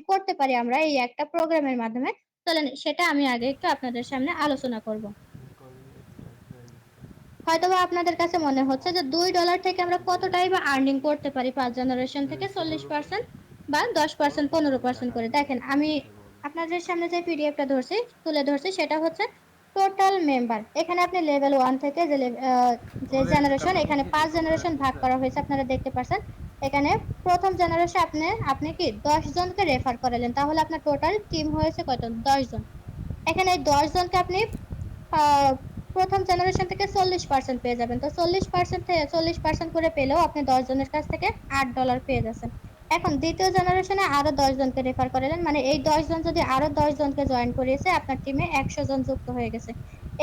করতে পারি আমরা এই একটা প্রোগ্রামের মাধ্যমে? চলেন সেটা আমি আগে একটু আপনাদের সামনে আলোচনা করব। হয়তোবা আপনাদের কাছে মনে হচ্ছে যে $2 থেকে আমরা কতটাই বা আর্নিং করতে পারি ৫ জেনারেশন থেকে ৪০% বা ১০% ১৫% করে। দেখেন আমি আপনাদের সামনে যে পিডিএফটা তুলে ধরছি সেটা হচ্ছে টোটাল মেম্বার। এখানে আপনি লেভেল 1 থেকে যে জেনারেশন এখানে ৫ জেনারেশন ভাগ করা হয়েছে আপনারা দেখতে পারছেন। এখানে ১ম জেনারেশন আপনি কি ১০ জনকে রেফার করালেন। তাহলে আপনার টোটাল টিম হয়েছে কত? ১০ জন। এখানে এই ১০ জনকে আপনি আ ১ম জেনারেশন থেকে ৪০% পেয়ে যাবেন। তো ৪০% করে পেলেও আপনি ১০ জনের কাছ থেকে $৮ পেয়ে যাচ্ছেন। এখন ২য় জেনারেশনে আরো ১০ জনকে রেফার করালেন। মানে এই ১০ জন যদি আরো ১০ জনকে জয়েন করিয়েছে আপনার টিমে ১০০ জন যুক্ত হয়ে গেছে।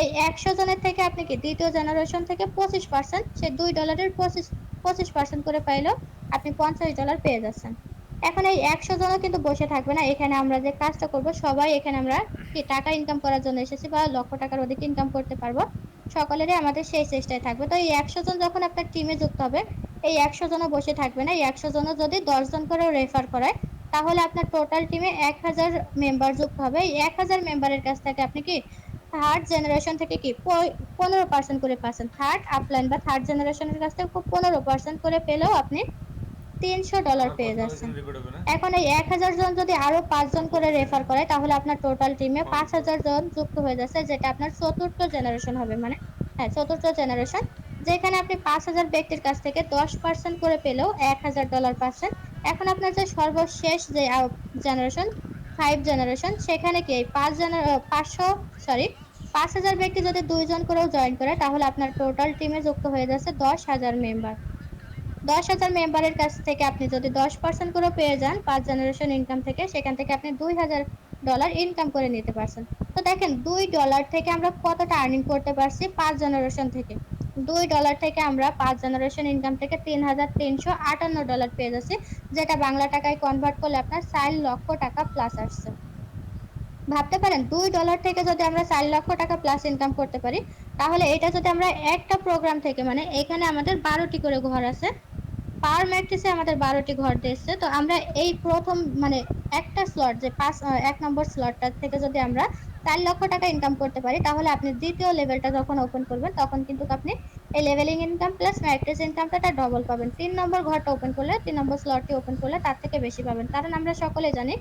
এই ১০০ জনের থেকে আপনি কি ২য় জেনারেশন থেকে ২৫% সে $২ এর ২৫% করে পাইলেও আপনি $৫০ পেয়ে যাচ্ছেন। এখন এই ১০০ জনও কিন্তু বসে থাকবে না। এখানে আমরা যে কাজটা করব সবাই এখানে আমরা কি টাকা ইনকাম করার জন্য এসেছি বা লক্ষ টাকার অধিক ইনকাম করতে পারবো। সকলেরই আমাদের সেই চেষ্টায় থাকবে। তো এই ১০০ জন যখন আপনার টিমে যুক্ত হবে, এই ১০০ জনও বসে থাকবে না। এই ১০০ জনও যদি ১০ জন করেও রেফার করায়, তাহলে আপনার টোটাল টিমে ১০০০ মেম্বার যুক্ত হবে। এই ১০০০ মেম্বারের কাছ থেকে আপনি কি 3rd জেনারেশন থেকে কি ১৫% করে পাচ্ছেন। 3rd আপলাইন বা 3rd জেনারেশনের কাছ থেকে ১৫% করে পেলেও আপনি $৩০০ আমার পেয়ে কথা যাচ্ছেন। এখানে রেকর্ড হবে না? এখন এই ১০০০ জন যদি আরো ৫ জন করে রেফার করে তাহলে আপনার টোটাল টিমে কল কর। ৫০০০ জন যুক্ত হয়ে যাচ্ছে যেটা আপনার ৪র্থ জেনারেশন হবে। মানে হ্যাঁ, ৪র্থ জেনারেশন যেখানে আপনি ৫০০০ ব্যক্তির কাছ থেকে ১০% করে পেলেও $১০০০ পাচ্ছেন। এখন আপনার যে সর্বশেষ যে জেনারেশন ৫ জেনারেশন সেখানে কি এই ৫০০ সরি ৫০০০ ব্যক্তি যদি ২ জন করেও জয়েন করে তাহলে আপনার টোটাল টিমে যুক্ত হয়ে যাচ্ছে ১০০০০ মেম্বার। ১০,০০০ মেম্বারের কাছ থেকে আপনি যদি ১০% করেও পেয়ে যান ৫ জেনারেশন ইনকাম থেকে, সেখান থেকে আপনি $২,০০০ ইনকাম করে নিতে পারছেন। তো দেখেন $২ থেকে আমরা কতটা আর্নিং করতে পারছি ৫ জেনারেশন থেকে। $২ থেকে আমরা ৫ জেনারেশন ইনকাম থেকে $৩,৩৫৮ পেয়ে যাচ্ছি, যেটা বাংলা টাকায় কনভার্ট করলে আপনার ৪ লক্ষ টাকা প্লাস আসছে। ভাবতে পারেন $2 থেকে যদি আমরা ৳৪,০০,০০০ প্লাস ইনকাম করতে পারি, তাহলে এটা যদি আমরা একটা প্রোগ্রাম থেকে মানে এখানে আমাদের ১২ টি করে ঘর আছে। পার ম্যাট্রিক্সে আমাদের ১২ টি ঘর দিয়েছে। তো আমরা এই ১ম মানে একটা স্লট যে ১ নম্বর স্লটটা থেকে যদি আমরা ৳৪,০০,০০০ ইনকাম করতে পারি, তাহলে আপনি ২য় লেভেলটা যখন ওপেন করবেন, তখন কিন্তু আপনি এই লেভেলিং ইনকাম প্লাস ম্যাট্রিক্স ইনকামটা ডবল পাবেন। ৩ নম্বর ঘরটা ওপেন করলে, ৩ নম্বর স্লটটি ওপেন করলে তার থেকে বেশি পাবেন। কারণ আমরা সকলেই জানি,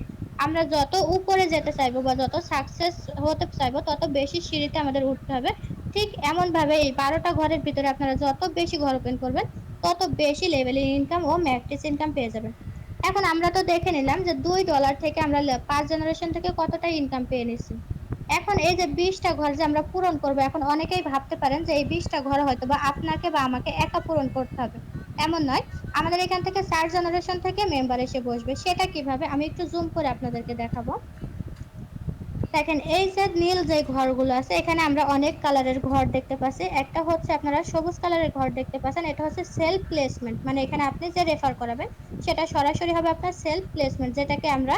আমরা যত উপরে যেতে চাইবো বা যত সাকসেস হতে চাইবো, তত বেশি সিঁড়িতে আমাদের উঠতে হবে। ঠিক এমনভাবে এই ১২ টা ঘরের ভিতরে আপনারা যত বেশি ঘর ওপেন করবেন তত বেশি লেভেলিং ইনকাম ও ম্যাট্রিক্স ইনকাম পেয়ে যাবেন। এখন আমরা তো দেখে নিলাম যে $2 থেকে আমরা ৫ জেনারেশন থেকে কতটা ইনকাম পেয়ে নিচ্ছি। এখন এই যে ২০ টা ঘর যে আমরা পূরণ করব, এখন অনেকেই ভাবতে পারেন যে এই ২০ টা ঘর হয়তোবা আপনাকে বা আমাকে একা পূরণ করতে হবে। এমন নয়। আমাদের এখান থেকে ৪ জেনারেশন থেকে মেম্বার এসে বসবে। সেটা কিভাবে? আমি একটু জুম করে আপনাদেরকে দেখাবো। দেখেন এই যে নীল যে ঘরগুলো আছে এখানে আমরা অনেক কালারের ঘর দেখতে পাচ্ছি। একটা হচ্ছে আপনারা সবুজ কালারের ঘর দেখতে পাচ্ছেন। এটা হচ্ছে সেলফ প্লেসমেন্ট। মানে এখানে আপনি যে রেফার করাবেন সেটা সরাসরি হবে আপনার সেলফ প্লেসমেন্ট, যেটাকে আমরা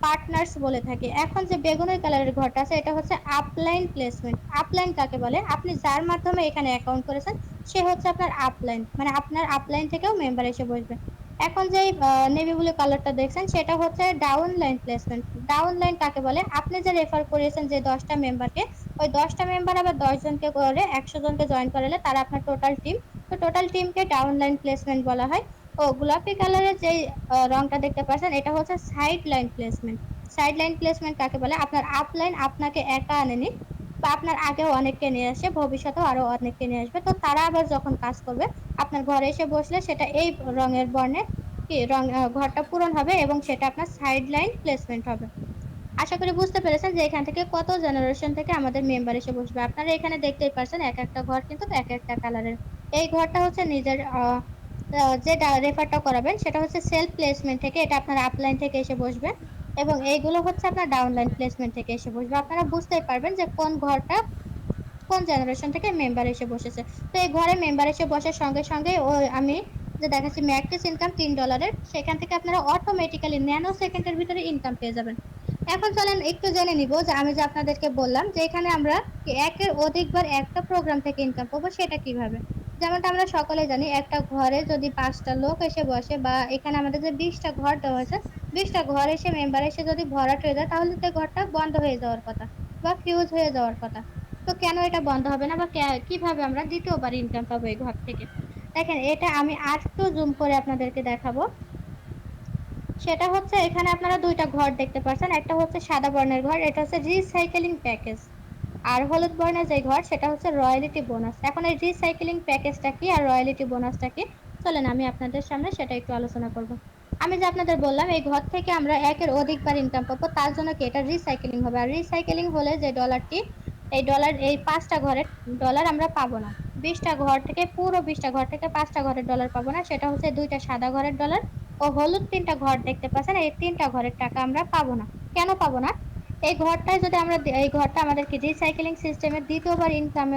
পার্টনার্স বলে থাকি। এখন যে বেগুনি কালারের ঘরটা আছে এটা হচ্ছে আপলাইন প্লেসমেন্ট। আপলাইন কাকে বলে? আপনি যার মাধ্যমে এখানে অ্যাকাউন্ট করেছেন সে হচ্ছে আপনার আপলাইন। মানে আপনার আপলাইন থেকেও মেম্বার এসে বসবে। এখন যেই নেভি ব্লু কালারটা দেখছেন সেটা হচ্ছে down line placement. Down line কাকে বলে? আপনি যে রেফার করিয়েছেন যে ১০ টা মেম্বারকে, ওই ১০ টা মেম্বার আবার ১০ জনকে করে ১০০ জনকে জয়েন করালে তারা আপনার টোটাল টিম। তো টোটাল টিমকে ডাউন লাইন প্লেসমেন্ট বলা হয়। ও গোলাপি কালারের যেই রংটা দেখতে পাচ্ছেন এটা হচ্ছে side line placement. Side line placement কাকে বলে? আপনার আপলাইন আপনাকে একা আনেনি বা আপনার আগেও অনেককে নিয়ে আসে, ভবিষ্যতেও আরো অনেককে নিয়ে আসবে। তো তারা আবার যখন কাজ করবে আপনার ঘরে এসে বসলে সেটা এই রঙের বর্ণের কি রং ঘরটা পূরণ হবে এবং সেটা আপনার সাইড লাইন প্লেসমেন্ট হবে। আশা করি বুঝতে পেরেছেন যে এখান থেকে কত জেনারেশন থেকে আমাদের মেম্বার এসে বসবে। আপনারা এখানে দেখতেই পারছেন একেকটা ঘর কিন্তু একেকটা কালারের। এই ঘরটা হচ্ছে নিজের যে রেফারটা করাবেন সেটা হচ্ছে সেলফ প্লেসমেন্ট থেকে, এটা আপনার আপলাইন থেকে এসে বসবে এবং এইগুলো হচ্ছে আপনার ডাউনলাইন প্লেসমেন্ট থেকে এসে বসবে। আপনারা বুঝতেই পারবেন যে কোন ঘরটা কোন জেনারেশন থেকে মেম্বার এসে বসেছে। তো এই ঘরে মেম্বার এসে বসার সঙ্গে, সঙ্গে আমি যে দেখাচ্ছি ম্যাট্রিক্স ইনকাম $৩ সেখান থেকে আপনারা অটোমেটিক্যালি ন্যানো সেকেন্ডের ভিতরে ইনকাম পেয়ে যাবেন। এখন চলেন একটু জেনে নিব যে আমি যে আপনাদেরকে বললাম যে এখানে আমরা একের অধিকবার একটা প্রোগ্রাম থেকে ইনকাম পাবো সেটা কিভাবে? যেমনটা আমরা সকলে জানি একটা ঘরে যদি ৫ টা লোক এসে বসে বা এখানে আমাদের যে ২০ টা ঘর দেওয়া হয়েছে, 20টা ঘর এসে মেম্বার এসে যদি ভরাট হয়ে যায় তাহলে তো ঘরটা বন্ধ হয়ে যাওয়ার কথা বা ফিউজ হয়ে যাওয়ার কথা। তো কেন এটা বন্ধ হবে না বা কিভাবে আমরা দ্বিতীয়বার ইনকাম পাবো এই ঘর থেকে? দেখেন এটা আমি আরেকটু জুম করে আপনাদেরকে দেখাবো। সেটা হচ্ছে এখানে আপনারা 2টা ঘর দেখতে পাচ্ছেন। একটা হচ্ছে সাদা বর্ণের ঘর, এটা হচ্ছে রিসাইকেলিং প্যাকেজ। আর হলুদ বর্ণের যে ঘর সেটা হচ্ছে রয়্যালিটি বোনাস। এখন এই রিসাইকেলিং প্যাকেজটা কি আর রয়্যালিটি বোনাসটা কি? চলেন আমি আপনাদের সামনে সেটা একটু আলোচনা করব। আমি যে আপনাদের বললাম এই ঘর থেকে আমরা একের অধিকবার ইনকাম পাবো, তার জন্য কি এটা রিসাইকেলিং হবে। আর রিসাইকেলিং হলে যে ডলারটি, এই 5টা ঘরের ডলার আমরা পাবো না। 20টা ঘর থেকে পুরো 20টা ঘর থেকে 5টা ঘরের ডলার পাবো না, সেটা হচ্ছে 2টা সাদা ঘরের ডলার ও হলুদ 3টা ঘর দেখতে পাচ্ছেন, এই 3টা ঘরের টাকা আমরা পাবো না। কেন পাবো না? এই ঘরটা আমাদেরকে রিসাইক্লিং সিস্টেমের দ্বিতীয়বার ইনকাম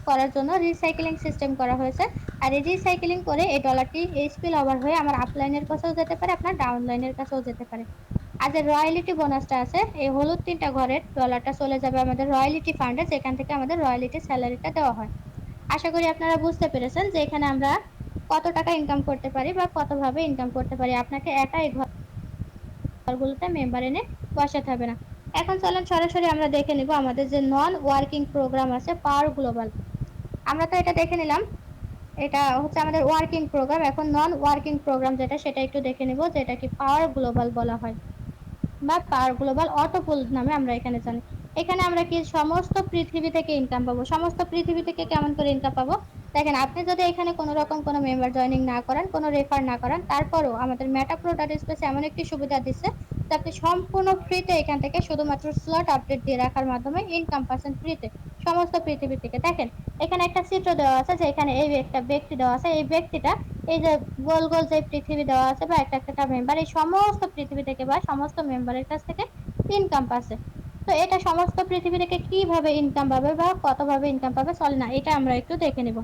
করার জন্য রিসাইক্লিং সিস্টেম করা হয়েছে। আর এই রিসাইক্লিং করে এই ডলারটি স্পিল ওভার হয়ে আমার আপলাইনের কাছেও যেতে পারে, আপনার ডাউনলাইনের কাছেও যেতে পারে। আর যে রয়্যালিটি বোনাসটা আছে, এই হলুদ 3টা ঘরের ডলারটা চলে যাবে আমাদের রয়্যালিটি ফান্ডে, যেখান থেকে আমাদের রয়্যালিটি স্যালারিটা দেওয়া হয়। আশা করি আপনারা বুঝতে পেরেছেন যে এখানে আমরা কত টাকা ইনকাম করতে পারি বা কতভাবে ইনকাম করতে পারি। আপনাকে একা এই ঘরগুলোতে মেম্বার এনে বসাতে হবে না। এখন চলেন সরাসরি আমরা দেখে নিব আমাদের যে নন ওয়ার্কিং প্রোগ্রাম আছে পাওয়ার গ্লোবাল। আমরা তো এটা দেখে নিলাম, এটা হচ্ছে আমাদের ওয়ার্কিং প্রোগ্রাম। এখন নন ওয়ার্কিং প্রোগ্রাম যেটা সেটা একটু দেখে নিব, যেটা কি পাওয়ার গ্লোবাল বলা হয় বা পাওয়ার গ্লোবাল অটো পুল নামে আমরা এখানে জানি। এখানে আমরা কি সমস্ত পৃথিবী থেকে ইনকাম পাবো। সমস্ত পৃথিবী থেকে কেমন করে ইনকাম পাবো? দেখেন আপনি যদি এখানে কোনো রকম কোনো মেম্বার জয়েনিং না করেন, কোনো রেফার না করেন, তারপরও আমাদের মেটাপ্রো ডাটা স্পেস এমন একটি সুবিধা দিচ্ছে যে আপনি সম্পূর্ণ ফ্রিতে এখান থেকে শুধুমাত্র স্লট আপডেট দিয়ে রাখার মাধ্যমে ইনকাম পাচ্ছেন ফ্রিতে সমস্ত পৃথিবী থেকে। দেখেন এখানে একটা চিত্র দেওয়া আছে, যে এখানে এই একটা ব্যক্তি দেওয়া আছে, এই ব্যক্তিটা এই যে গোল গোল যে পৃথিবী দেওয়া আছে বা একটা একটা মেম্বার, এই সমস্ত পৃথিবী থেকে বা সমস্ত মেম্বারের কাছ থেকে ইনকাম পাচ্ছে। তো এটা সমস্ত পৃথিবী থেকে কিভাবে ইনকাম পাবে বা কতভাবে ইনকাম পাবে, চলে না এটা আমরা একটু দেখে নিব।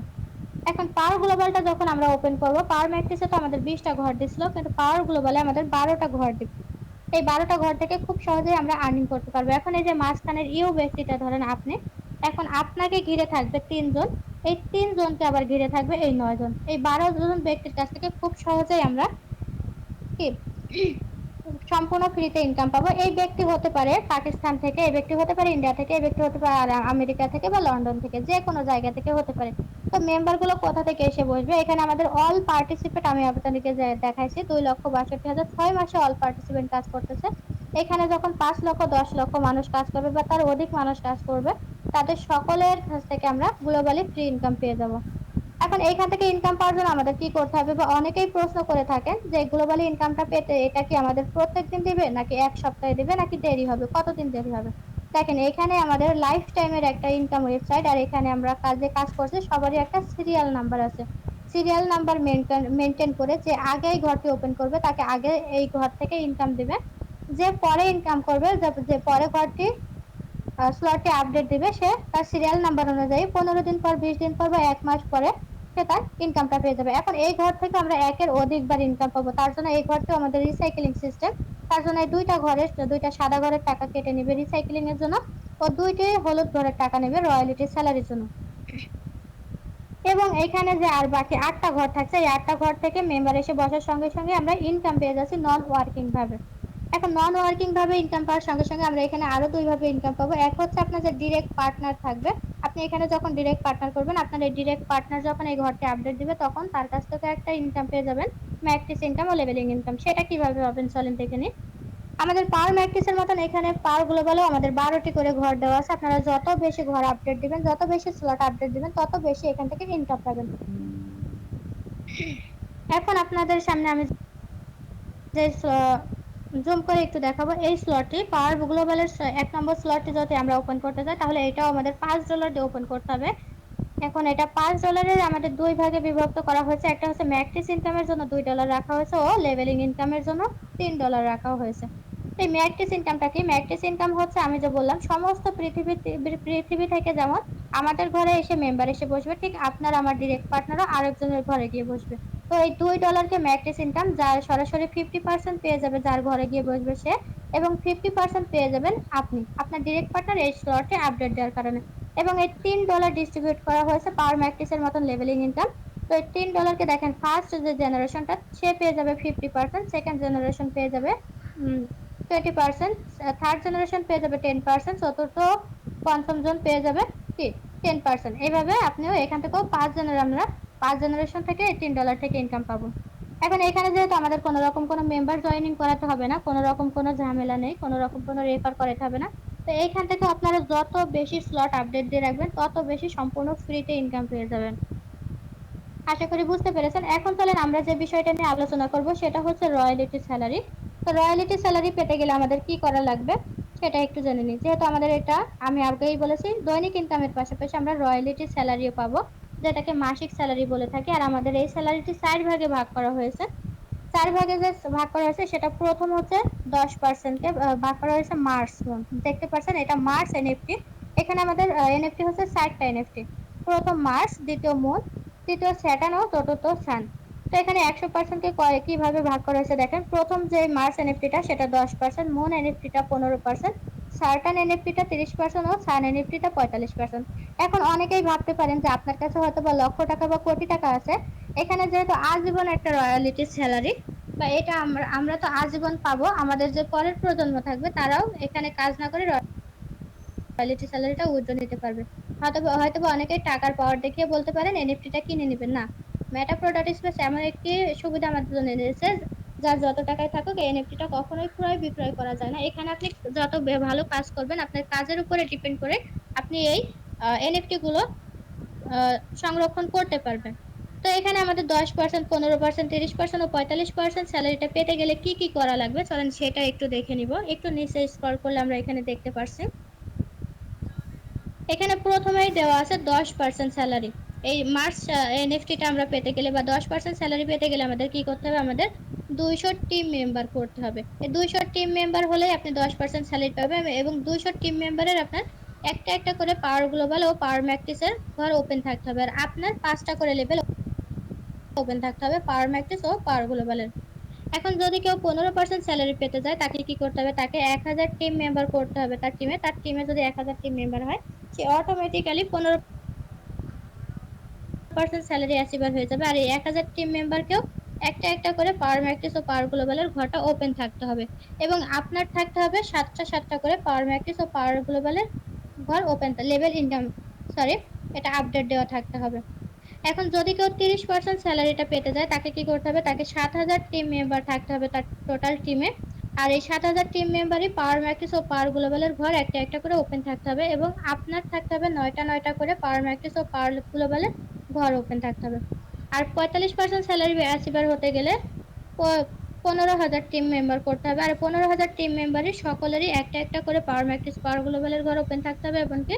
এখন পাওয়ার গ্লোবালটা যখন আমরা ওপেন করব, পাওয়ার ম্যাট্রিক্সে তো আমাদের 20টা ঘর দিছিল, কিন্তু পাওয়ার গ্লোবালে আমাদের 12টা ঘর দিবে। এই 12টা ঘর থেকে খুব সহজেই আমরা আর্নিং করতে পারবো। এখন এই যে মাঝখানের ব্যক্তিটা ধরেন আপনি, এখন আপনাকে ঘিরে থাকবে 3 জন, এই 3 জনকে আবার ঘিরে থাকবে এই 9 জন, এই 12 জন ব্যক্তির কাছ থেকে খুব সহজেই আমরা কি সম্পূর্ণ ফ্রিতে ইনকাম পাবো। এই ব্যক্তি হতে পারে পাকিস্তান থেকে, এই ব্যক্তি হতে পারে ইন্ডিয়া থেকে, এই ব্যক্তি হতে পারে আমেরিকা থেকে বা লন্ডন থেকে, যে কোনো জায়গা থেকে হতে পারে। তো মেম্বার গুলো কোথা থেকে এসে বসবে? এখানে আমাদের অল পার্টিসিপেট আমি আপনাদেরকে দেখাইছি 2,62,600 6 মাসে অল পার্টিসিপেন্ট কাজ করতেছে। এখানে যখন 5 লক্ষ 10 লক্ষ মানুষ কাজ করবে বা তার অধিক মানুষ কাজ করবে, তাদের সকলের কাছ থেকে আমরা গ্লোবালি ফ্রি ইনকাম পেয়ে যাব। এখন এইখান থেকে ইনকাম পাওয়ার জন্য আমাদের কি করতে হবে, বা অনেকেই প্রশ্ন করে থাকেন যে গ্লোবালি ইনকামটা পেতে এটা কি আমাদের প্রত্যেকদিন দিবে, নাকি এক সপ্তাহে দিবে, নাকি দেরি হবে, কতদিন দেরি হবে? দেখেন এখানে আমাদের লাইফ টাইমের একটা ইনকাম ওয়েবসাইট, আর এখানে আমরা কাজ করছি সবারই একটা সিরিয়াল নাম্বার আছে। সিরিয়াল নাম্বার মেনটেন করে যে আগে এই ঘরটি ওপেন করবে তাকে আগে এই ঘর থেকে ইনকাম দিবে, যে পরে ইনকাম করবে, যে পরে ঘরটি স্লটে আপডেট দিবে, সে তার সিরিয়াল নাম্বার অনুযায়ী 15 দিন পর, 20 দিন পর বা 1 মাস পরে সে তার ইনকামটা পেয়ে যাবে। এখন এই ঘর থেকে আমরা একের অধিকবার ইনকাম পাবো, তার জন্য এই ঘরটা আমাদের রিসাইক্লিং সিস্টেম। তার জন্য এই 2টা সাদা ঘরের টাকা কেটে নেবে রিসাইক্লিং এর জন্য, ও 2টি হলুদ ঘরের টাকা নেবে রয়্যালিটি স্যালারির জন্য। এবং এখানে যে আর বাকি 8টা ঘর থাকছে, এই 8টা ঘর থেকে মেম্বার এসে বসার সঙ্গে সঙ্গে আমরা ইনকাম পেয়ে যাচ্ছি নন ওয়ার্কিং ভাবে। এখন নন ওয়ার্কিং ভাবে ইনকাম পাওয়ার সঙ্গে সঙ্গে আমরা এখানে আরো 2 ভাবে ইনকাম পাবো। এক হচ্ছে আপনার যে ডিরেক্ট পার্টনার থাকবে, আপনি এখানে যখন ডিরেক্ট পার্টনার করবেন, আপনার এই ডিরেক্ট পার্টনার যখন এই ঘরটি আপডেট দিবে তখন তার কাছ থেকে একটা ইনকাম পেয়ে যাবেন, ম্যাট্রিক্স ইনকাম ও লেভেলিং ইনকাম। সেটা কিভাবে পাবেন চলেন দেখে নিই। আমাদের পাওয়ার ম্যাট্রিক্সের মতন এখানে পাওয়ার গ্লোবালেও আমাদের 12টি করে ঘর দেওয়া আছে। আপনারা যত বেশি ঘর আপডেট দিবেন, যত বেশি স্লট আপডেট দিবেন, তত বেশি এখান থেকে ইনকাম পাবেন। এখন আপনাদের সামনে আমি যে জুম করে একটু দেখাবো, এই স্লটটি পাওয়ার গ্লোবালের 1 নম্বর স্লটটি যদি আমরা ওপেন করতে চাই তাহলে এটাও আমাদের $5 দিয়ে ওপেন করতে হবে। এখন এটা $5 আমাদের 2 ভাগে বিভক্ত করা হয়েছে। একটা হচ্ছে ম্যাট্রিক্স ইনকামের জন্য $2 রাখা হয়েছে ও লেভেলিং ইনকামের জন্য $3 রাখা হয়েছে। এই ম্যাট্রিক্স ইনকামটা কি? ম্যাট্রিক্স ইনকাম হচ্ছে আমি যে বললাম সমস্ত পৃথিবী থেকে যেমন আমাদের ঘরে এসে মেম্বার এসে বসবে, ঠিক আপনার আমার ডিরেক্ট পার্টনারও আরেকজনের ঘরে গিয়ে বসবে। তো এই $2কে ম্যাট্রিক্স ইনকাম, যার সরাসরি 50% পেয়ে যাবে যার ঘরে গিয়ে বসবে সে, এবং 50% পেয়ে যাবেন আপনি, আপনার ডিরেক্ট পার্টনার এই স্লটে আপডেট দেওয়ার কারণে। এবং এই $3 ডিস্ট্রিবিউট করা হয়েছে পাওয়ার ম্যাট্রিক্সের মতন লেভেলিং ইনকাম। তো এই $3 কে দেখেন, ফার্স্ট যে জেনারেশনটা সে পেয়ে যাবে 50%, সেকেন্ড জেনারেশন পেয়ে যাবে 20%, থার্ড জেনারেশন পেয়ে যাবে 10%, চতুর্থ পঞ্চম জন পেয়ে যাবে কি 10%। এইভাবে আপনিও এখান থেকেও 5 জেনারেশন থেকে $18 থেকে ইনকাম পাবো। এখন এখানে যেহেতু আমাদের কোনো রকম কোনো মেম্বার জয়েনিং করাতে হবে না, কোনো রকম কোনো ঝামেলা নেই, কোনো রকম কোনো রেফার করাতে হবে না। তো এইখান থেকে আপনারা যত বেশি স্লট আপডেট দিয়ে রাখবেন তত বেশি সম্পূর্ণ ফ্রিতে ইনকাম পেয়ে যাবেন। আশা করি বুঝতে পেরেছেন। এখন চলেন আমরা যে বিষয়টা নিয়ে আলোচনা করব সেটা হচ্ছে রয়্যালিটি স্যালারি। তো রয়্যালিটি স্যালারি পেতে গেলে আমাদের কি করা লাগবে সেটা একটু জেনে নিই। যেহেতু আমাদের এটা আমি আগেই বলেছি দৈনিক ইনকামের পাশাপাশি আমরা রয়্যালিটি স্যালারিও পাবো, যেটাকে মাসিক স্যালারি বলে থাকি। আর আমাদের এই স্যালারিটি 4 ভাগে ভাগ করা হয়েছে। 4 ভাগে যে ভাগ করা হয়েছে সেটা প্রথম হচ্ছে 10% কে ভাগ করা হয়েছে মার্চ মান্থ। দেখতে পাচ্ছেন এটা মার্চ এনএফটি। এখানে আমাদের এনএফটি হচ্ছে 4টা এনএফটি। প্রথম মার্চ, দ্বিতীয় মুন, তৃতীয় স্যাটার্ন ও চতুর্থ সান। তো এখানে 100% কে কিভাবে ভাগ করা হয়েছে দেখেন। প্রথম যে মার্চ এনএফটিটা সেটা 10%, মুন এনএফটিটা 15%, সার্টান এনএফটিটা 30% ও সান এনএফটিটা 45%। এখন অনেকেই ভাবতে পারেন যে আপনার কাছে হয়তো বা লক্ষ টাকা বা কোটি টাকা আছে। এখানে যেহেতু আজীবন একটা রয়্যালিটি স্যালারি বা এটা আমরা আমরা তো আজীবন পাবো, আমাদের যে পরের প্রজন্ম থাকবে তারাও এখানে কাজ না করে রয়্যালিটি স্যালারিটা উইথড্র নিতে পারবে। হয়তোবা অনেকেই টাকার পাওয়ার দেখিয়ে বলতে পারেন এনএফটিটা কিনে নিবেন না। মেটা প্রোডাক্ট স্পেস এমন একটি সুবিধা আমাদের জন্য এনেছে, যার যত টাকায় থাকুক এই এনএফটিটা কখনোই ক্রয় বিক্রয় করা যায় না। এখানে আপনি যত ভালো কাজ করবেন আপনার কাজের উপরে ডিপেন্ড করে আপনি এই এনএফটি গুলো সংরক্ষণ করতে পারবেন। তো এখানে আমাদের 10%, 15%, 30% ও 45% স্যালারিটা পেতে গেলে কি কি করা লাগবে চলেন সেটা একটু দেখে নিব। একটু নিচে স্ক্রল করলে আমরা এখানে দেখতে পারছি এখানে প্রথমেই দেওয়া আছে 10% স্যালারি। এই মার্চ এনএফটিটা আমরা পেতে গেলে বা 10% স্যালারি পেতে গেলে আমাদের কি করতে হবে, আমাদের 200 টিম মেম্বার করতে হবে। এই 200 টিম মেম্বার হলে আপনি 10% স্যালারি পাবেন এবং 200 টিম মেম্বারের আপনার একটা একটা করে পাওয়ার গ্লোবাল ও পাওয়ার ম্যাট্রিক্সের ঘর ওপেন থাকতে হবে। আর আপনার 5টা করে লেভেল ওপেন থাকতে হবে পাওয়ার ম্যাট্রিক্স ও পাওয়ার গ্লোবালের। এখন যদি কেউ 15% স্যালারি পেতে যায় তাকে কি করতে হবে, তাকে 1000 টিম মেম্বার করতে হবে তার টিমে যদি 1000 টিম মেম্বার হয় সে অটোমেটিক্যালি 15% স্যালারি অ্যাচিভার হয়ে যাবে। আর এই 1000 টিম মেম্বারকেও একটা একটা করে পাওয়ার ম্যাট্রিক্স ও পাওয়ার গ্লোবালের ঘরটা ওপেন থাকতে হবে এবং আপনার থাকতে হবে 7টা করে পাওয়ার ম্যাট্রিক্স ও পাওয়ার গ্লোবালের ঘর ওপেন লেভেল ইনকাম, সরি, এটা আপডেট দেওয়া থাকতে হবে। এখন যদি কেউ 30% স্যালারিটা পেতে যায় তাকে কি করতে হবে, তাকে 7000 টিম মেম্বার থাকতে হবে তার টোটাল টিমে। আর এই 7000 টিম মেম্বারই পাওয়ার ম্যাট্রিক্স ও পাওয়ার গ্লোবালের ঘর একটা একটা করে ওপেন থাকতে হবে এবং আপনার থাকতে হবে 9টা করে পাওয়ার ম্যাট্রিক্স ও পাওয়ার গ্লোবালের ঘর ওপেন থাকতে হবে। আর 45% স্যালারি অ্যাচিভার হতে গেলে 15,000 টিম মেম্বার করতে হবে। আর 15,000 টিম মেম্বারই সকলেরই একটা একটা করে পাওয়ার ম্যাট্রিক্স পাওয়ার গ্লোবালের ঘর ওপেন থাকতে হবে এবং কি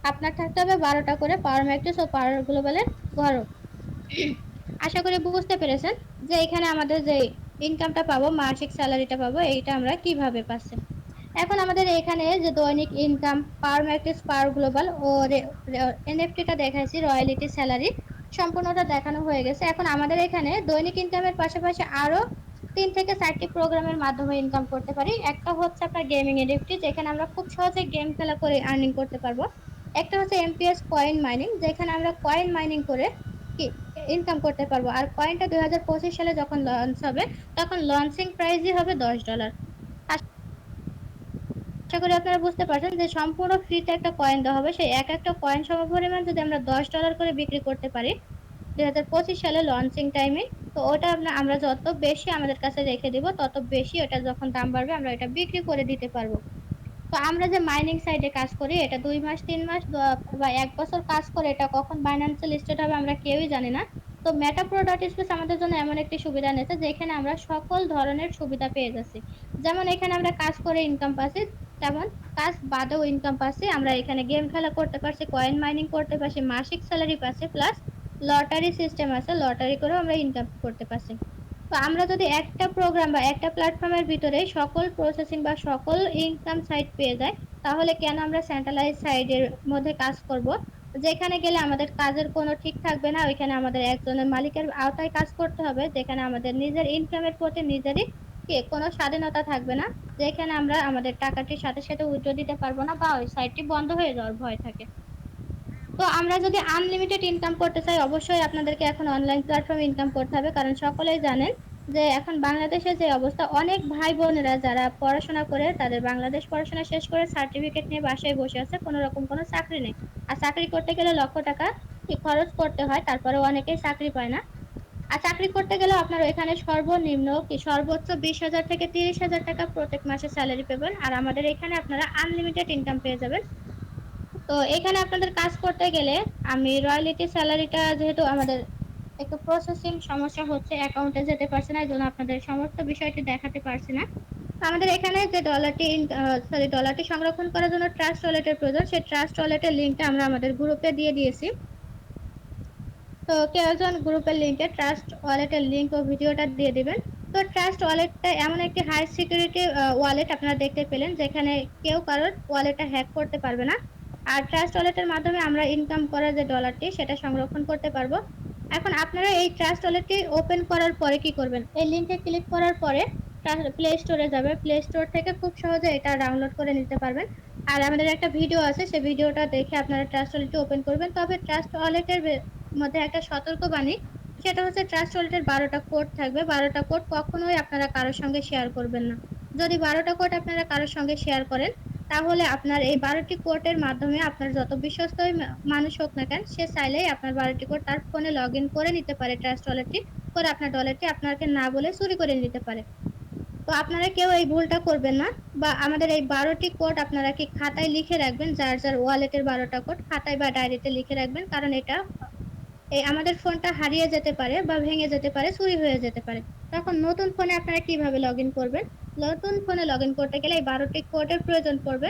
আপনার থাকতে হবে 12টা করে পাওয়ার ম্যাট্রিক্স ও পাওয়ার গ্লোবালের ঘর। আশা করি বুঝতে পেরেছেন যে এখানে আমাদের যে ইনকামটা পাবো, মাসিক স্যালারিটা পাবো, এইটা আমরা কিভাবে পাচ্ছি। এখন আমাদের এখানে যে দৈনিক ইনকাম, পাওয়ার ম্যাট্রিক্স, পাওয়ার গ্লোবাল ও এনএফটিটা দেখাইছি রয়্যালিটি স্যালারি সম্পূর্ণটা দেখানো হয়ে গেছে। এখন আমাদের এখানে দৈনিক ইনকামের পাশাপাশি আরো 3 থেকে 4টি প্রোগ্রামের মাধ্যমে ইনকাম করতে পারি। একটা হচ্ছে আপনার গেমিং এনএফটি, যেখানে আমরা খুব সহজে গেম খেলা করে আর্নিং করতে পারবো। একটা হচ্ছে এমপিএস কয়েন মাইনিং, যেখানে আমরা কয়েন মাইনিং করে কি ইনকাম করতে পারবো। আর কয়েনটা 2025 সালে যখন লঞ্চ হবে তখন লঞ্চিং প্রাইসই হবে $10। আশা করি আপনারা বুঝতে পারছেন যে সম্পূর্ণ ফ্রিতে একটা কয়েন দেওয়া হবে, সেই এক একটা কয়েন সমপরিমাণ যদি আমরা $10 করে বিক্রি করতে পারি 2025 সালে লঞ্চিং টাইমে, তো ওটা আমরা যত বেশি আমাদের কাছে রেখে দিব তত বেশি ওটা যখন দাম বাড়বে আমরা এটা বিক্রি করে দিতে পারবো। তো আমরা যে মাইনিং সাইটে কাজ করি এটা 2 মাস 3 মাস বা 1 বছর কাজ করে এটা কখন ফাইন্যান্সিয়াল স্টেট হবে আমরা কেউই জানি না। তো মেটা প্রোডাক্ট স্পেস আমাদের জন্য এমন একটি সুবিধা নিয়েছে যেখানে আমরা সকল ধরনের সুবিধা পেয়ে যাচ্ছি। যেমন এখানে আমরা কাজ করে ইনকাম পাচ্ছি, তেমন কাজ বাদেও ইনকাম পাচ্ছি। আমরা এখানে গেম খেলা করতে পারছি, কয়েন মাইনিং করতে পারছি, মাসিক স্যালারি পাচ্ছি, প্লাস লটারি সিস্টেম আছে, লটারি করেও আমরা ইনকাম করতে পারছি। তো আমরা যদি একটা প্রোগ্রাম বা একটা প্ল্যাটফর্মের ভিতরে সকল প্রসেসিং বা সকল ইনকাম সাইট পেয়ে যাই, তাহলে কেন আমরা সেন্ট্রালাইজ সাইডের মধ্যে কাজ করব, যেখানে গেলে আমাদের কাজের কোনো ঠিক থাকবে না। ওইখানে আমাদের একজনের মালিকের আওতায় কাজ করতে হবে, যেখানে আমাদের নিজের ইনকামের প্রতি নিজেরই কোনো স্বাধীনতা থাকবে না, যেখানে আমরা আমাদের টাকাটির সাথে সাথে উইথড্র দিতে পারবো না বা ওই সাইটটি বন্ধ হয়ে যাওয়ার ভয় থাকে। তো আমরা যদি আনলিমিটেড ইনকাম করতে চাই অবশ্যই আপনাদেরকে এখন অনলাইন প্ল্যাটফর্মে ইনকাম করতে হবে, কারণ সকলেই জানেন যে এখন বাংলাদেশের যে অবস্থা, অনেক ভাই বোনেরা যারা পড়াশোনা করে তাদের বাংলাদেশ পড়াশোনা শেষ করে সার্টিফিকেট নিয়ে বাসায় বসে আছে, কোনো রকম কোনো চাকরি নেই। আর চাকরি করতে গেলে লক্ষ টাকা খরচ করতে হয়, তারপরেও অনেকেই চাকরি পায় না। আর চাকরি করতে গেলেও আপনার ওইখানে সর্বনিম্ন সর্বোচ্চ 20,000 থেকে 30,000 টাকা প্রত্যেক মাসে স্যালারি পাবেন। আর আমাদের এখানে আপনারা আনলিমিটেড ইনকাম পেয়ে যাবেন। তো এখানে আপনাদের কাজ করতে গেলে আমি রয়্যালিটি স্যালারিটা, যেহেতু আমাদের একটু প্রসেসিং সমস্যা হচ্ছে, অ্যাকাউন্টে যেতে পারছে না, এজন্য আপনাদের সমস্ত বিষয়টি দেখাতে পারছি না। তো আমাদের এখানে যে ডলারটি সংরক্ষণ করার জন্য ট্রাস্ট ওয়ালেটের প্রয়োজন, সেই ট্রাস্ট ওয়ালেটের লিংকটা আমরা আমাদের গ্রুপে দিয়ে দিয়েছি। তো কেউ একজন গ্রুপের লিংকে ট্রাস্ট ওয়ালেটের লিংক ও ভিডিওটা দিয়ে দিবেন। তো ট্রাস্ট ওয়ালেটটা এমন একটি হাই সিকিউরিটি ওয়ালেট আপনারা দেখতে পেলেন, যেখানে কেউ কারোর ওয়ালেটটা হ্যাক করতে পারবে না। আর ট্রাস্ট ওয়ালেটের মাধ্যমে আমরা ইনকাম করা যে ডলারটি সেটা সংরক্ষণ করতে পারবো। এখন আপনারা এই ট্রাস্ট ওয়ালেটটি ওপেন করার পরে কি করবেন, এই লিংকে ক্লিক করার পরে প্লে স্টোরে যাবে, প্লে স্টোর থেকে খুব সহজে এটা ডাউনলোড করে নিতে পারবেন। আর আমাদের একটা ভিডিও আছে, সেই ভিডিওটা দেখে আপনারা ট্রাস্ট ওয়ালেটটি ওপেন করবেন। তবে ট্রাস্ট ওয়ালেটের মধ্যে একটা সতর্কবাণী, সেটা হচ্ছে ট্রাস্ট ওয়ালেটের 12টা কোড থাকবে। 12টা কোড কখনোই আপনারা কারোর সঙ্গে শেয়ার করবেন না। যদি 12টা কোড আপনারা কারোর সঙ্গে শেয়ার করেন, তাহলে আপনার এই 12টি কোডের মাধ্যমে আপনার যত বিশ্বস্তই মানুষ হোক না কেন, সে চাইলেই আপনার 12টি কোড তার ফোনে লগ ইন করে নিতে পারে ট্রাস্ট ওয়ালেটটি, করে আপনার ডলারটি আপনাকে না বলে চুরি করে নিতে পারে। তো আপনারা কেউ এই ভুলটা করবেন না। বা আমাদের এই 12টি কোড আপনারা কি খাতায় লিখে রাখবেন, যার যার ওয়ালেটের 12টা কোড খাতায় বা ডায়েরিতে লিখে রাখবেন, কারণ এটা এই আমাদের ফোনটা হারিয়ে যেতে পারে বা ভেঙে যেতে পারে, চুরি হয়ে যেতে পারে। তখন নতুন ফোনে আপনারা কিভাবে লগ ইন করবেন? নতুন ফোনে লগ ইন করতে গেলে এই 12টি কোডের প্রয়োজন পড়বে।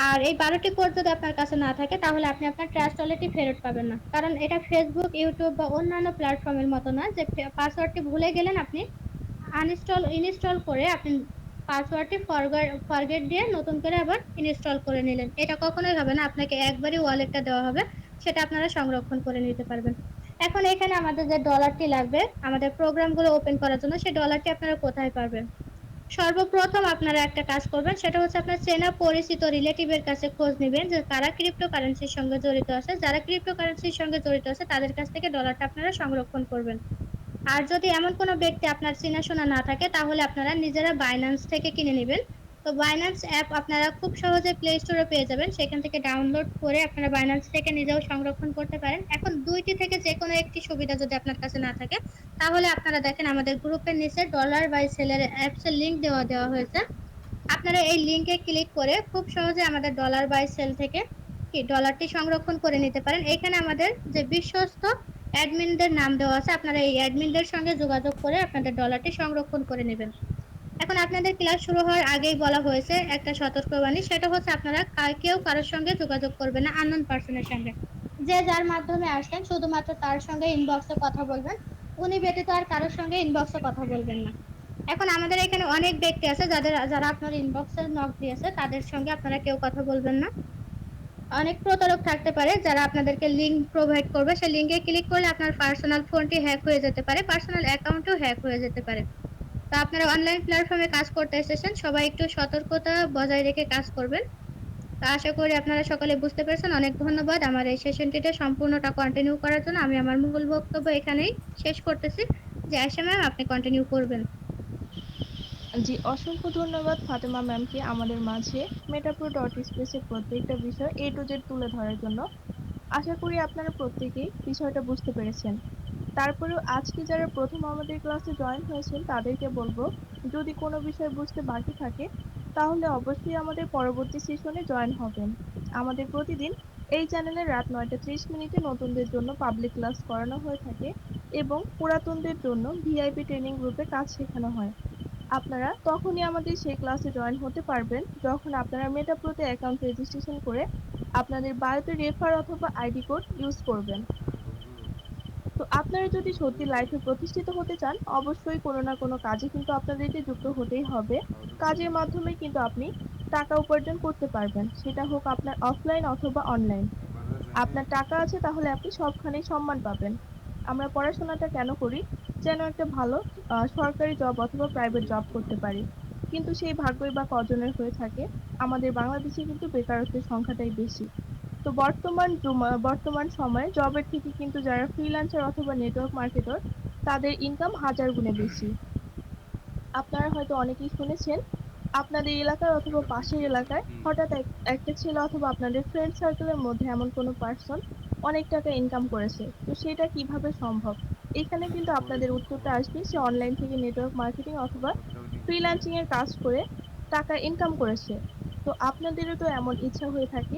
আর এই 12টি কোড যদি আপনার কাছে না থাকে, তাহলে আপনি আপনার ট্রাস্ট ওয়ালেটটি ফেরত পাবেন না। কারণ এটা ফেসবুক, ইউটিউব বা অন্যান্য প্ল্যাটফর্মের মতো না যে পাসওয়ার্ডটি ভুলে গেলেন আপনি, ইনস্টল করে আপনি পাসওয়ার্ডটি ফরগেট দিয়ে নতুন করে আবার ইনস্টল করে নিলেন। এটা কখনোই হবে না। আপনাকে একবারই ওয়ালেটটা দেওয়া হবে, সেটা আপনারা সংরক্ষণ করে নিতে পারবেন। এখন এখানে আমাদের যে ডলারটি লাগবে আমাদের প্রোগ্রামগুলো ওপেন করার জন্য, সেই ডলারটি আপনারা কোথায় পাবেন? সর্বপ্রথম আপনারা একটা কাজ করবেন, সেটা হচ্ছে আপনার চেনা পরিচিত রিলেটিভের কাছে খোঁজ নিবেন যে কারা ক্রিপ্টোকারেন্সির সঙ্গে জড়িত আছে। যারা ক্রিপ্টোকারেন্সির সঙ্গে জড়িত আছে তাদের কাছ থেকে ডলারটা আপনারা সংরক্ষণ করবেন। আর যদি এমন কোনো ব্যক্তি আপনার চেনাশোনা না থাকে, তাহলে আপনারা নিজেরা বাইন্যান্স থেকে কিনে নিবেন। তো বাইন্যান্স অ্যাপ আপনারা খুব সহজে প্লে স্টোরে পেয়ে যাবেন। সেখান থেকে ডাউনলোড করে আপনারা বাইন্যান্স থেকে নিজেও সংরক্ষণ করতে পারেন। এখন ২টি থেকে যেকোনো একটি সুবিধা যদি আপনার কাছে না থাকে, তাহলে আপনারা দেখেন আমাদের গ্রুপের নিচে ডলার বাই সেলের অ্যাপস এর লিংক দেওয়া হয়েছে। আপনারা এই লিংকে ক্লিক করে খুব সহজে আমাদের ডলার বাই সেল থেকে কি ডলারটি সংরক্ষণ করে নিতে পারেন। এখানে আমাদের যে বিশ্বস্ত অ্যাডমিনদের নাম দেওয়া আছে, আপনারা এই অ্যাডমিনদের সঙ্গে যোগাযোগ করে আপনাদের ডলারটি সংরক্ষণ করে নেবেন। এখন আপনাদের ক্লাস শুরু হওয়ার আগেই বলা হয়েছে একটা সতর্কবাণী, সেটা হচ্ছে আপনারা কেউ কারোর সঙ্গে যোগাযোগ করবেন না আননোন পারসনের সঙ্গে। যে যার মাধ্যমে আসছেন শুধুমাত্র তার সঙ্গে ইনবক্সে কথা বলবেন। উনি ব্যতীত আর কারোর সঙ্গে ইনবক্সে কথা বলবেন না। এখন আমাদের এখানে অনেক ব্যক্তি আছে যারা আপনার ইনবক্সে নক দিয়েছে, তাদের সঙ্গে আপনারা কেউ কথা বলবেন না। অনেক প্রতারক থাকতে পারে যারা আপনাদেরকে লিংক প্রোভাইড করবে, সেই লিংকে ক্লিক করলে আপনার পার্সোনাল ফোনটি হ্যাক হয়ে যেতে পারে, পার্সোনাল অ্যাকাউন্টও হ্যাক হয়ে যেতে পারে। তো আপনারা অনলাইন প্ল্যাটফর্মে কাজ করতে এসেছেন, সবাই একটু সতর্কতা বজায় রেখে কাজ করবেন। তো আশা করি আপনারা সকলে বুঝতে পেরেছেন। অনেক ধন্যবাদ আমার এই সেশনটিতে সম্পূর্ণটা কন্টিনিউ করার জন্য। আমি আমার মূল বক্তব্য এখানেই শেষ করতেছি। যে আয়েশা ম্যাম, আপনি কন্টিনিউ করবেন। জি, অসংখ্য ধন্যবাদ ফাতেমা ম্যামকে আমাদের মাঝে মেটাপ্রো ডট স্পেসের প্রত্যেকটা বিষয় এ টু জেড তুলে ধরার জন্য। আশা করি আপনারা প্রত্যেকেই বিষয়টা বুঝতে পেরেছেন। তারপরেও আজকে যারা প্রথম আমাদের ক্লাসে জয়েন হয়েছেন তাদেরকে বলবো, যদি কোনো বিষয় বুঝতে বাকি থাকে তাহলে অবশ্যই আমাদের পরবর্তী সেশনে জয়েন হবেন। আমাদের প্রতিদিন এই চ্যানেলে রাত 9টা 30 মিনিটে নতুনদের জন্য পাবলিক ক্লাস করানো হয়ে থাকে এবং পুরাতনদের জন্য ভিআইপি ট্রেনিং গ্রুপে কাজ শেখানো হয়। আপনারা তখনই আমাদের সেই ক্লাসে জয়েন হতে পারবেন যখন আপনারা মেটাপ্রোতে অ্যাকাউন্ট রেজিস্ট্রেশন করে আপনাদের বায়োতে রেফার অথবা আইডি কোড ইউজ করবেন। তো আপনারা যদি সত্যি লাইফে প্রতিষ্ঠিত হতে চান, অবশ্যই কোনো না কোনো কাজে কিন্তু আপনাদেরকে যুক্ত হতেই হবে। কাজের মাধ্যমে কিন্তু আপনি টাকা উপার্জন করতে পারবেন, সেটা হোক আপনার অফলাইন অথবা অনলাইন। আপনার টাকা আছে তাহলে আপনি সবখানেই সম্মান পাবেন। আমরা পড়াশোনাটা কেন করি? যেন একটা ভালো সরকারি জব অথবা প্রাইভেট জব করতে পারি। কিন্তু সেই ভাগ্যই বা কজনের হয়ে থাকে? আমাদের বাংলাদেশে কিন্তু বেকারত্বের সংখ্যাটাই বেশি। তো বর্তমান সময়ে জবের থেকে কিন্তু যারা ফ্রিল্যান্সার অথবা নেটওয়ার্ক মার্কেটর, তাদের ইনকাম হাজার গুণে বেশি। আপনারা হয়তো অনেকেই শুনেছেন আপনাদের এলাকার অথবা একটা পাশের প্রিভিয়াস এলাকায় কি? হঠাৎ একটা ছেলে অথবা আপনাদের ফ্রেন্ড সার্কেলের মধ্যে এমন কোনো পার্সন অনেক টাকা ইনকাম করেছে, তো সেটা কিভাবে সম্ভব? এখানে কিন্তু পরে আপনাদের উত্তরটা খবর আসবে সে দিতেছে অনলাইন না, থেকে নেটওয়ার্ক মার্কেটিং অথবা কথাবার্তাও নিতেছে না। ফ্রিল্যান্সিং এর কাজ করে টাকা ইনকাম করেছে। তো আপনাদেরও তো এমন ইচ্ছা হয়ে থাকে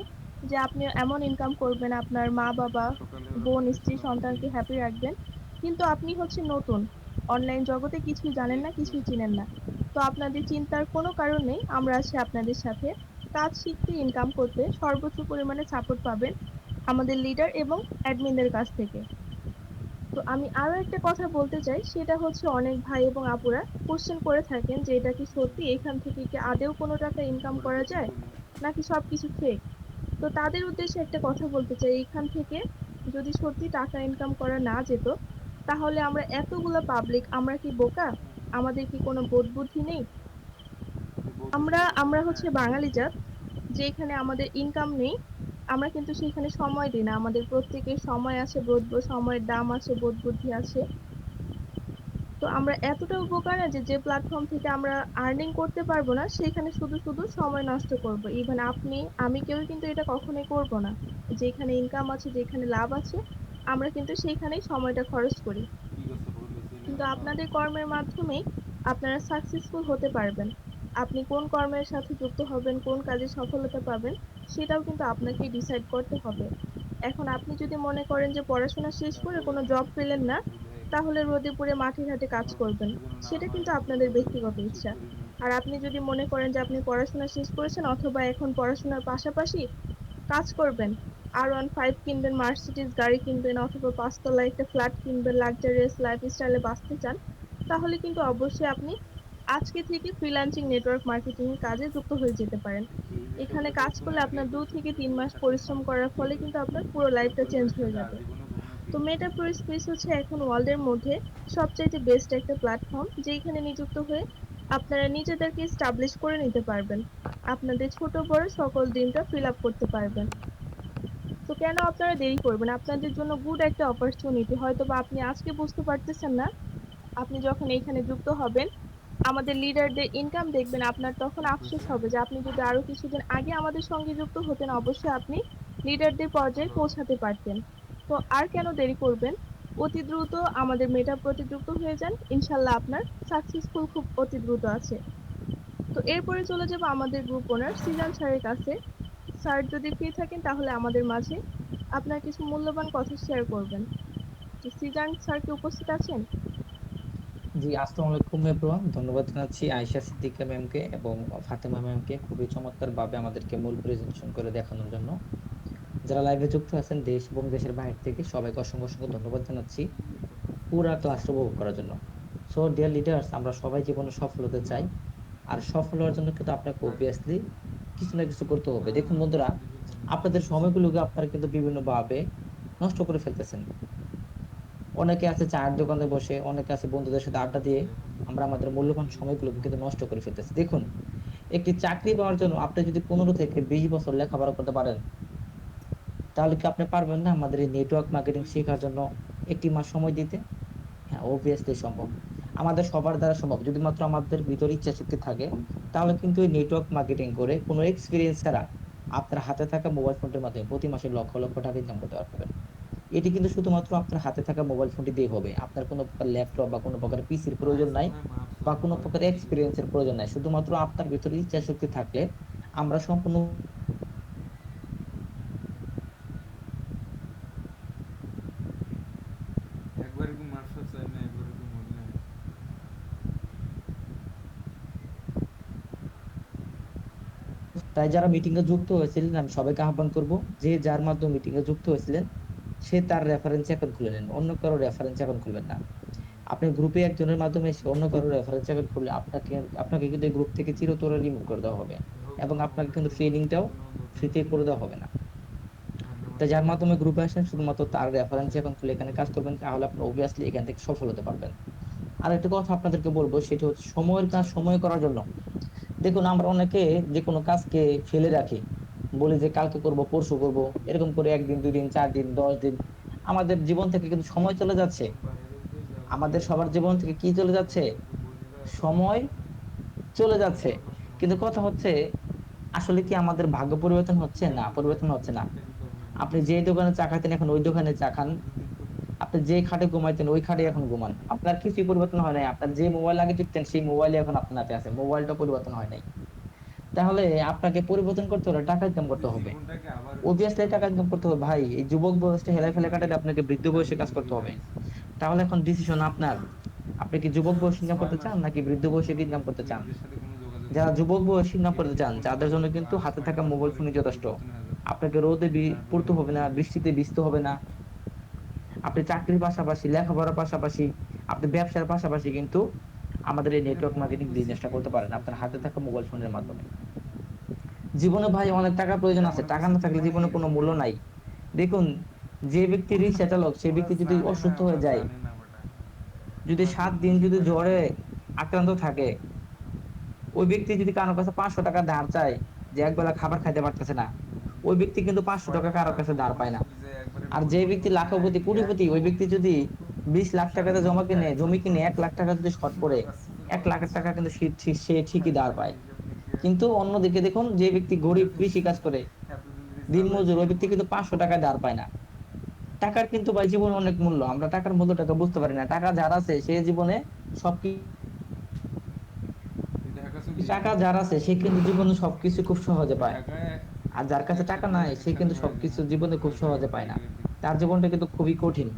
যে আপনি এমন ইনকাম করবেন, আপনার মা বাবা, সকালে ওরা বোন, স্ত্রী, বলতেছিল আমাকে, সন্তানকে হ্যাপি রাখবেন, কিন্তু আপনি হচ্ছে নতুন, অনলাইন জগতে কিছুই জানেন এই না, কি কিছুই করছে? চিনেন না। তো আপনাদের চিন্তার কোনো কারণ নেই, আমরা আছি আপনাদের সাথে। কাজ শিখতে, ইনকাম করতে সর্বোচ্চ পরিমাণে সাপোর্ট পাবেন আমাদের লিডার এবং অ্যাডমিনদের কাছ থেকে। তো আমি আরো একটা কথা বলতে চাই, সেটা হচ্ছে অনেক ভাই এবং আপুরা কোশ্চেন করে থাকেন যে এটা কি সত্যি, এখান থেকে কি আদেও কোনো টাকা ইনকাম পরে করা দেখি যায় করবো। নাকি সবকিছু ফেক। তো তাদের উদ্দেশ্যে একটা কথা বলতে চাই, এখান থেকে যদি সত্যি টাকা ইনকাম করা না যেত, তাহলে আমরা এতগুলা পাবলিক, আমরা কি বোকা? আমাদের কি কোনো বোধ বুদ্ধি নেই? বৌদ্ধ আমরা সাথে কথা আমরা বলে না হচ্ছে এখন। বাঙালি জাত, যেখানে আমাদের ইনকাম নেই, আমরা কিন্তু সেখানে সময় দিই না। আমাদের প্রত্যেকের সময় আছে, সময়ের দাম আছে, বোধ বুদ্ধি আছে। তো আমরা এতটাও বোকা না যে যে প্ল্যাটফর্ম থেকে আমরা আর্নিং করতে পারবো না সেখানে শুধু শুধু সময় নষ্ট করব। ইভেন আপনি, আমি, কেউ কিন্তু এটা কখনোই করব না। যেখানে ইনকাম আছে, যেখানে লাভ আছে, আমরা কিন্তু সেইখানেই সময়টা খরচ করি। কি করছে বললো ছেলে কিন্তু এখনো? আপনাদের কর্মের মাধ্যমেই আপনারা সাকসেসফুল হতে পারবেন। আপনি কোন কর্মের সাথে যুক্ত হবেন, কোন কাজে সফলতা পাবেন, সেটাও কিন্তু আপনাকেই ডিসাইড করতে হবে। এখন আপনি যদি মনে করেন যে পড়াশোনা শেষ করে তারপরে কোনো এখন জব কিছু পেলেন একটা না, ভুল হয়ে গেছে। তাহলে রোদে পুড়ে মাঠে ঘাটে কাজ আমার করবেন, ভুলটা যেন না সেটা হয়, কিন্তু আপনাদের ওগুলো ব্যক্তিগত ঠিক ইচ্ছা। করিনি। আর আপনি যদি মনে করেন যে আপনি পড়াশোনা শেষ করেছেন অথবা এখন পড়াশোনার পাশাপাশি কাজ করবেন, R15 কিনবেন, মার্সিডিজ গাড়ি কিনবেন, অথবা পাঁচতলায় একটা ফ্ল্যাট কিনবেন, লাক্সারিয়াস লাইফস্টাইলে বাঁচতে চান, তাহলে কিন্তু অবশ্যই আপনি আজকে থেকে ফ্রিল্যান্সিং নেটওয়ার্ক মার্কেটিং এর কাজে যুক্ত হয়ে যেতে পারেন। এই এখানে বিষয়গুলো কাজ সবসময় করলে আগেই আপনার দু বলতে থেকে হতো, তিন এই মাস কাজটা পরিশ্রম কমপ্লিট করার করতে ফলে হবে। কিন্তু আপনার পুরো এর লাইফটা চেঞ্জ পরিবারের হয়ে সাথে যাবে। আজীবনও কখনো তো ফিরবো না। মেটা প্রো স্পেস হচ্ছে এখন ওয়ার্ল্ডের মধ্যে সবচাইতে বেস্ট একটা প্ল্যাটফর্ম, যেখানে নিযুক্ত হয়ে আপনারা নিজেদেরকে স্টাবলিশ করে নিতে পারবেন, আপনাদের ছোট বড় সকল ড্রিমটা ফিল আপ করতে পারবেন। তো কেন আপনারা দেরি করবেন? আপনাদের জন্য গুড একটা অপরচুনিটি, হয়তো বা আপনি আজকে বুঝতে পারতেছেন না, আপনি যখন এখানে যুক্ত হবেন, আমাদের লিডারদের ইনকাম দেখবেন, আপনার তখন ঠিক আফসোস কইছে? হবে যে আপনি যদি আরো কিছুদিন আগে আমাদের সঙ্গে যুক্ত হতেন, অবশ্যই আপনি লিডারদের পর্যায়ে হ্যালো। পৌঁছাতে পারতেন। তো আর কেন দেরি করবেন? অতি দ্রুত আমাদের মেটা প্রতি যুক্ত হয়ে যান, ইনশাল্লাহ আপনার সাকসেসফুল খুব অতি দ্রুত আছে। তো এরপরে চলে যাব আমাদের গ্রুপ ওনার সিজান স্যারের কাছে। স্যার যদি ফ্রি থাকেন তাহলে আমাদের মাঝে আপনার কিছু মূল্যবান কথা শেয়ার করবেন। তো সিজান স্যার কি উপস্থিত আছেন? জি, আসসালামু আলাইকুম এভরিওয়ান। ধন্যবাদ জানাচ্ছি আয়েশা সিদ্দিকা ম্যামকে এবং ফাতেমা ম্যামকে খুবই চমৎকার ভাবে আমাদেরকে মূল প্রেজেন্টেশন করে দেখানোর জন্য। যারা লাইভে যুক্ত আছেন দেশ এবং দেশের বাইরে থেকে সবাইকে অসংখ্য অসংখ্য ধন্যবাদ জানাচ্ছি পুরা ক্লাসটা উপভোগ করার জন্য। সো ডিয়ার লিডার্স, আমরা সবাই জীবনে সফল হতে চাই, আর সফল হওয়ার জন্য কিন্তু আপনাকে আর অবভিয়াসলি কিছু না কিছু করতে হবে। না, দেখুন বন্ধুরা, বাদ দিবি কেন? আপনাদের সময়গুলোকে আপনারা কিন্তু বিভিন্ন ভাবে নষ্ট করে ফেলতেছেন। অনেকে আছে চায়ের দোকানে বসে, অনেকে আছে বন্ধুদের সাথে এই আড্ডা দিয়ে করছে এখন আমরা আমাদের পরে মূল্যবান দেখি সময়গুলোকে কিন্তু বলবো। নষ্ট করে ফেলতেছি। দেখুন, একটি চাকরি পাওয়ার জন্য আপনি যদি 15 থেকে 20 বছর লেখাপড়া করতে পারেন, তাহলে কি আপনি পারবেন না আমাদের এই নেটওয়ার্ক মার্কেটিং তুই কি শেখার করছিস? জন্য একটি মাস সময় দিতে? হ্যাঁ, অবভিয়াসলি সম্ভব। আমাদের সবার দ্বারা সম্ভব, যদি মাত্র আমাদের ভিতরে ইচ্ছা শক্তি থাকে। তাহলে কিন্তু এই নেটওয়ার্ক মার্কেটিং করে কোনো এক্সপিরিয়েন্স ছাড়া আপনার হাতে থাকা মোবাইল ফোনটির মাধ্যমে প্রতি মাসে লক্ষ লক্ষ টাকা ইনকাম করতে পারবেন। এটি কিন্তু শুধুমাত্র আপনার হাতে থাকা মোবাইল ফোনটি দিয়ে হবে, আপনার কোনো প্রকার ল্যাপটপ বা কোনো প্রকার পিসির প্রয়োজন আইসে নাই, মনে হয় মারছো, বা এখন কোনো বাইরে প্রকার গেছে গা। এক্সপিরিয়েন্সের প্রয়োজন নাই। শুধুমাত্র আপনার ভিতরে ইচ্ছা শক্তি থাকলে আমরা সম্পূর্ণ একবার এরকম মারছো চাই না, একবার এরকম মনে হয়। তাই যারা মিটিং এ যুক্ত হয়েছিলেন আমি সবাইকে আহ্বান করব, যে যার মাধ্যমে মিটিং এ যুক্ত হয়েছিলেন সে তার রেফারেন্স অ্যাকাউন্ট খুলে নেন, অন্য কারো রেফারেন্স অ্যাকাউন্ট খুলবেন না। আপনি গ্রুপে একজনের মাধ্যমে এসে অন্য কারো রেফারেন্স অ্যাকাউন্ট খুললে আপনাকে আপনাকে কিন্তু এই গ্রুপ থেকে চিরতরে রিমুভ করে দেওয়া হবে, হোক এবং কোনো আপনাকে কিন্তু বন্ধু বন্ধু ট্রেনিংটাও কোনো নতুন ফ্রিতে করে দেওয়া হবে না। ঠান্ডা তাই মাথায় যার কোনো মাধ্যমে গ্রুপে আসেন কথা শুধুমাত্র তার বলতে রেফারেন্স চাই না। অ্যাকাউন্ট খুলে এখানে কাজ করবেন, তাহলে আপনি অবভিয়াসলি এখান থেকে সফল হতে পারবেন। আর একটা কথা আপনাদেরকে বলবো, সেটা হচ্ছে সময়ের কাজ সময় করার জন্য। দেখুন, আমরা অনেকে যে কোনো কাজকে ফেলে রাখি, বলি যে কালকে করব, পরশু করব, এরকম করে একদিন, 2 দিন, 4 দিন, 10 দিন আমাদের জীবন থেকে কিন্তু সময় চলে যাচ্ছে। এখন বাইরে যে যাবো আমাদের এই সবার জীবন থেকে কি চলে যাচ্ছে? বলে সময় চলে যাচ্ছে, কিন্তু কথা হচ্ছে আসলে কি আমাদের ভাগ্য পরিবর্তন হচ্ছে? না, পরিবর্তন হচ্ছে না। আপনি যে দোকানে চা খাইতেন এখন ওই দোকানে চা খান। আপনি যে খাটে ঘুমাইতেন ওই খাটে এখন ঘুমান। আপনার কিছুই পরিবর্তন হয় নাই। আপনার যে মোবাইল আগে টিপতেন সেই মোবাইলই এখন আপনার হাতে আছে। মোবাইলটা পরিবর্তন হয় নাই। তাহলে আপনাকে পরিবর্তন করতে হলে টাকা ইনকাম করতে হবে। জীবনটাকে আবার অবভিয়াসলি টাকা ইনকাম করতে হবে ভাই। এই যুবক বয়সটা হেলায় ফেলে কাটালে আপনাকে বৃদ্ধ বয়সে কাজ করতে হবে। তাহলে এখন ডিসিশন আপনার। আপনি কি যুবক বয়সে ইনকাম করতে চান নাকি বৃদ্ধ বয়সে ইনকাম করতে চান? নিজের সাথে কোনো যোগাযোগ যারা নেই, যুবক বয়সে ইনকাম কেউ করতে চান ফোন তাদের দিলে জন্য হয়তো কিন্তু বা হাতে থাকা 6টা মোবাইল পরে ফোনই কিন্তু যথেষ্ট। পরিবর্তন হয়ে যাবে। আপনাকে রোদে তারপরে পড়তে হবে না, বৃষ্টিতে ভিজতে হবে না। আপনি চাকরির পাশাপাশি, লেখাপড়ার পাশাপাশি, আপনি ব্যবসার পাশাপাশি কিন্তু আমাদের এই এটা নেটওয়ার্ক বহু মার্কেটিং কিছু বিজনেসটা করতে পারেন আপনার হাতে থাকা মোবাইল ফোনের বন্ধু। মাধ্যমে। জীবনে ভাই অনেক টাকার প্রয়োজন এটা আছে, মনে টাকা করছে না তুই থাকলে মানে জীবনে কোনো মূল্য নাই। দেখুন, যে ব্যক্তি রিক্সা চালক সেই ওরা ব্যক্তি যদি জানে না, অসুস্থ ওরা হয়ে যায়, জানে না বেটা, যদি ওরা যে 7 দিন বুঝি যদি পারে না। জ্বরে আক্রান্ত থাকে, ওই ব্যক্তি যদি কারোর কাছে 500 টাকা ধার চায় যে একবেলা খাবার খাইতে পারতেছে না, ওই ব্যক্তি কিন্তু 500 টাকা 6টা কারোর কাছে ধার পায় না। কর্মসূচি যে একবারে আর যে ব্যক্তি পরিবর্তন হয় লাখপতি এক কোটিপতি, ওই হোক ব্যক্তি যদি 20 লাখ টাকাতে জমা কিনে, জমি কিনে একসাথে 1 লাখ টাকা যদি শর্ট পড়ে, পুরো কাজটা 1 লাখ টাকা কিন্তু সে ঠিকই ধার পায়। হিসাব নিকেশ কিন্তু অন্যদিকে দেখুন, যে ব্যক্তি গরিব কৃষি কাজ করে এতদিন দিনমজুর, ওই ব্যক্তি চালাইছি কিন্তু 500 টাকায় ধার পায় না। টাকার কিন্তু ভাই জীবনে অনেক মূল্য, আমরা টাকার মূল্যটাকে বুঝতে পারি না। টাকা যার আছে সে জীবনে সবকিছু, ঢাকা চলে টাকা যাবো, যার আছে সে কিন্তু জীবনে সবকিছু খুব সহজে পায়। ঢাকায় আর যার কাছে টাকা একসাথে নাই সে কিন্তু একসাথে বাড়ি সবকিছু যাবো জীবনে খুব ওই সহজে পায় না। বাইকের দিক তার জীবনটা কিন্তু খুবই কঠিন।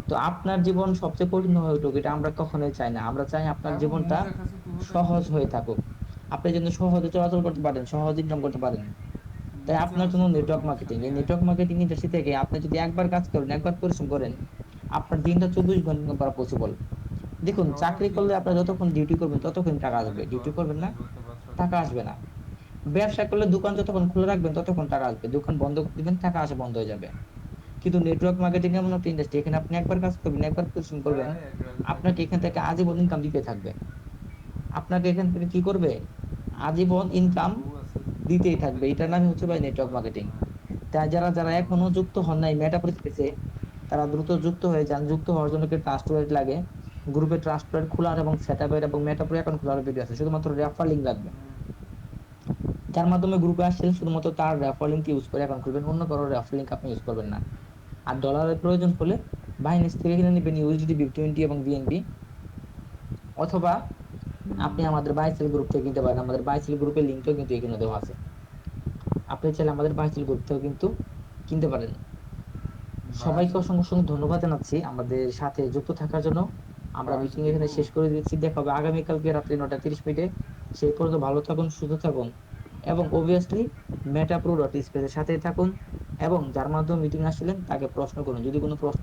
তো আপনার জীবন সবচেয়ে কঠিন হয়ে উঠুক এটা আমরা কখনোই চাই না। আমরা চাই আপনার তারপর জীবনটা মৌজা কাছে তু হতে সহজ হয়ে থাকুক। আপনি যেন সহজে চলাচল করতে পারেন, সহজ ইনকাম করতে পারেন। তাই মৌজা আপনার জন্য আছে তোর নেটওয়ার্ক সমস্যা মার্কেটিং, নেই এই আয়। নেটওয়ার্ক মার্কেটিং ইন্ডাস্ট্রি থেকে আপনি যদি একবার কাজ করেন, একবার পরিশ্রম করেন, আপনার দিনটা 24 ঘন্টা ইনকাম করা পসিবল। দেখুন, শহরও চাকরি ঠিক করলে আছে আপনার ভালো, যতক্ষণ ডিউটি করবেন ততক্ষণ টাকা মানে আসবে, ডিউটি চর করবেন না যাইবো একটা বাচ্চা টাকা কাচ্চা আসবে না। ব্যবসা করলে দোকান যতক্ষণ খোলা রাখবেন ততক্ষণ টাকা আসবে, দোকান বন্ধ করে দিবেন টাকা আসা বন্ধ হয়ে যাবে। কিন্তু নেটওয়ার্ক মার্কেটিং এমন একটা ইন্ডাস্ট্রি, এখানে আপনি একবার কাজ করবেন, একবার পরিশ্রম করবেন, আয় এক রাত আপনাকে থাকবি এখান থেকে আয়। আজীবন ইনকাম দিতে থাকবে। আপনাকে এখান থেকে কি করবে? আজীবন ইনকাম বউ আছে, দিতেই বউ থাকবে। দেখতে এটার নামই আসবে হচ্ছে ভাই দুপুরে নেটওয়ার্ক খাওয়ার মার্কেটিং। জন্য আয়। তাই যারা যারা ভালো এখনো আছে। যুক্ত হন নাই মেটাপোর স্পেসে, তারা দ্রুত যুক্ত হয়ে যান। যুক্ত হওয়ার জন্য কি ট্রাস্ট ওয়ালেট লাগে, গ্রুপে ট্রাস্ট ওয়ালেট খোলার এবং সেটআপের এবং মেটাপোর অ্যাকাউন্ট খোলার ভিডিও আছে, শুধুমাত্র রেফার লিংক লাগবে। যার মাধ্যমে গ্রুপে আসছেন শুধুমাত্র তার রেফার লিংক ইউজ করে অ্যাকাউন্ট খুলবেন, অন্য কারো রেফার লিংক আপনি ইউজ করবেন না। আর ডলারের প্রয়োজন হলে বাইন্যান্স থেকে কিনে নেবেন ইউএসডি, BIB20 এবং বিএনবি, অথবা আপনি আমাদের বাইসেল গ্রুপ থেকে কিনতে পারেন। আমাদের বাইসেল গ্রুপের লিংকটাও কিন্তু এখানে দেওয়া আছে। আপনি চাইলে আমাদের বাইসেল গ্রুপ থেকেও কিন্তু কিনতে পারেন। সবাইকে বাসেল অসংখ্য অসংখ্য ধন্যবাদ জানাচ্ছি আমাদের সাথে যুক্ত থাকার জন্য। আমরা মিটিং বাসেল এখানে গো, শেষ করে দিচ্ছি। দেখা হবে আগামীকালকে রাত্রি 9:30 সেই পর্যন্ত ভালো থাকুন, সুস্থ থাকুন এবং অবভিয়াসলি মেটাপ্রো.স্পেস এর সাথেই থাকুন। এবং যার মাধ্যমে মিটিং আসছিলেন তাকে প্রশ্ন করুন, যদি কোনো প্রশ্ন